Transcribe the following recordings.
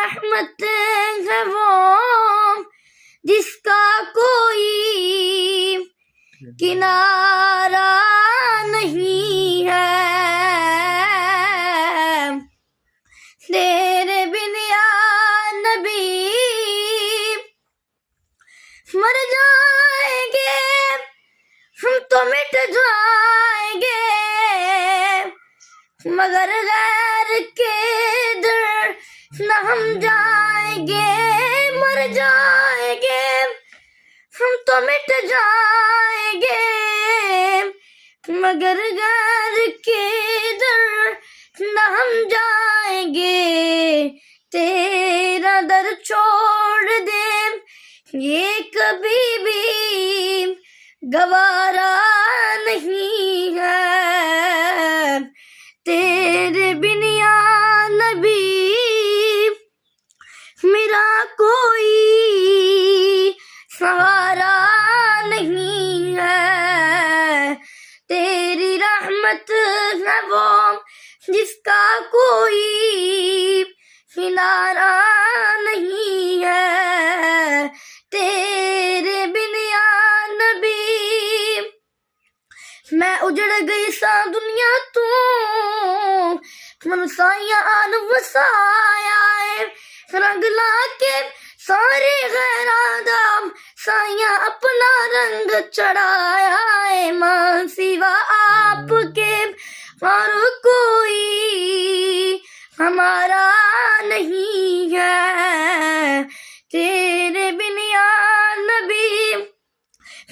رحمت ہے وہ جس کا کوئی کنارہ نہیں ہے، تیرے بن یا نبی مر جائیں گے ہم تو مٹ جائیں گے، مگر غیر کے در نہ ہم جائیں گے، مر جائیں گے ہم تو مٹ جائیں گے، مگر غیر کے در نہ ہم جائیں گے، تیرا در چھوڑ دیں یہ کبھی بھی گوارا نہیں ہے، تیرے بن یا نبی میرا کوئی سہارا نہیں ہے، تیری رحمت ہے وہ جس کا کوئی کنارہ نہیں ہے، تیرے بن یا نبی میں اجڑ گئی سا دنیا تو من سایہ آن وسایا ہے، رنگ لا کے سارے غیر آدم سایہ اپنا رنگ چڑھایا ہے، ماں سوا آپ کے اور کوئی ہمارا نہیں ہے، تیرے بن یا نبی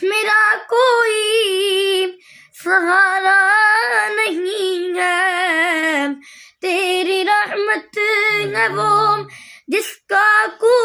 میرا کوئی سہارا نہیں ہے، تیری رحمت ہے وہ جس کا کوئی